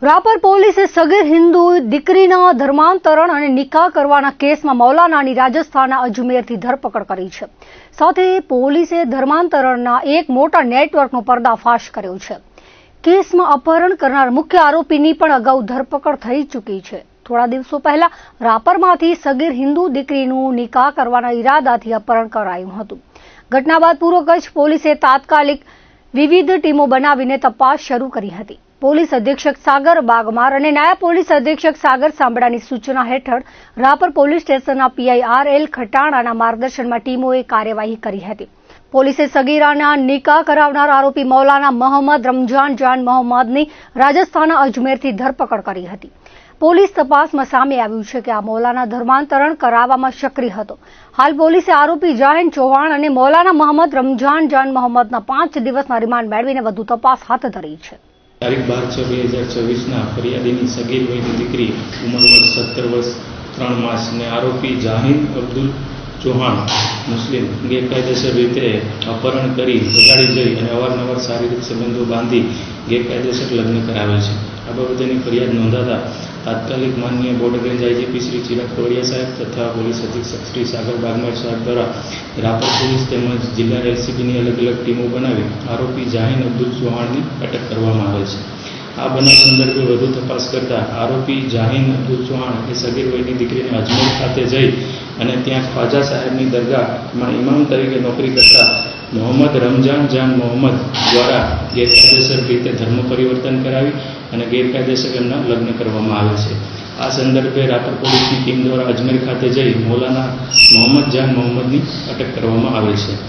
રાપર પોલીસે સગીર હિન્દુ દીકરીના ધર્માંતરણ અને નિકાહ કરવાના કેસમાં મૌલાનાની રાજસ્થાનના અજમેરથી ધરપકડ કરી છે. સાથે પોલીસે ધર્માંતરણના એક મોટા નેટવર્કનો પર્દાફાશ કર્યો છે. કેસમાં અપહરણ કરનાર મુખ્ય આરોપીની પણ અગાઉ ધરપકડ થઈ ચૂકી છે. થોડા દિવસો પહેલા રાપરમાંથી સગીર હિન્દુ દીકરીનું નિકાહ કરવાના ઈરાદાથી અપહરણ કરાયું હતું. ઘટના બાદ પૂર્વ કચ્છ પોલીસે તાત્કાલિક વિવિધ ટીમો બનાવીને તપાસ શરૂ કરી હતી. પોલીસ અધિક્ષક સાગર બાગમાર અને નાયબ પોલીસ અધિક્ષક સાગર સાંભળાની સૂચના હેઠળ રાપર પોલીસ સ્ટેશનના પીઆઈ આર.એલ. ખટાણાના માર્ગદર્શનમાં ટીમોએ કાર્યવાહી કરી હતી. પોલીસે સગીરાના નિકાહ કરાવનાર આરોપી મૌલાના મોહમ્મદ રમઝાન જાન મોહમ્મદની રાજસ્થાનના અજમેરથી ધરપકડ કરી હતી. પોલીસ તપાસમાં સામે આવ્યું છે કે આ મૌલાના ધર્માંતરણ કરાવવામાં સક્રિય હતો. હાલ પોલીસે આરોપી જાહિન ચૌહાણ અને મૌલાના મોહમ્મદ રમઝાન જાન મોહમ્મદના 5 દિવસના રિમાન્ડ મેળવીને વધુ તપાસ હાથ ધરી છે. તારીખ 12/6/2024 ફરિયાદીની સગીર વયની દીકરી ઉંમર વર્ષ 17 વર્ષ 3 માસ ને આરોપી જાહિન અબ્દુલ ચૌહાણ મુસ્લિમ ગેરકાયદેસર રીતે અપહરણ કરી ભગાડી જઈ અને અવારનવાર શારીરિક સંબંધો બાંધી ગેરકાયદેસર લગ્ન કરાવે છે. આ બાબતેની ફરિયાદ નોંધાતા તાત્કાલિક માનનીય border range IGP Shri Chirag Kodiya સાહેબ તથા પોલીસ અધિક્ષક શ્રી સાગર બાગમાર સાહેબ દ્વારા રાપર પોલીસ તેમજ જિલ્લા એલસીબીની અલગ અલગ ટીમો બનાવી આરોપી જાહિન અબ્દુલ ચૌહાણની અટક કરવામાં આવે છે. આ બનાવ સંદર્ભે વધુ તપાસ કરતા આરોપી જાહિન અબ્દુલ ચૌહાણ એ સગીર વયની દીકરીને અજમેર ખાતે જઈ અને ત્યાં ખ્વાજા સાહેબની દરગાહમાં ઇમામ તરીકે નોકરી કરતા મોહમ્મદ રમઝાન જાન મોહમ્મદ દ્વારા ગેરકાયદેસર રીતે ધર્મ પરિવર્તન કરાવી અને ગેરકાયદેસર એમના લગ્ન કરવામાં આવે છે. આ સંદર્ભે રાપર પોલીસની ટીમ દ્વારા અજમેર ખાતે જઈ મૌલાના મોહમ્મદ જાન મોહમ્મદની અટક કરવામાં આવે છે.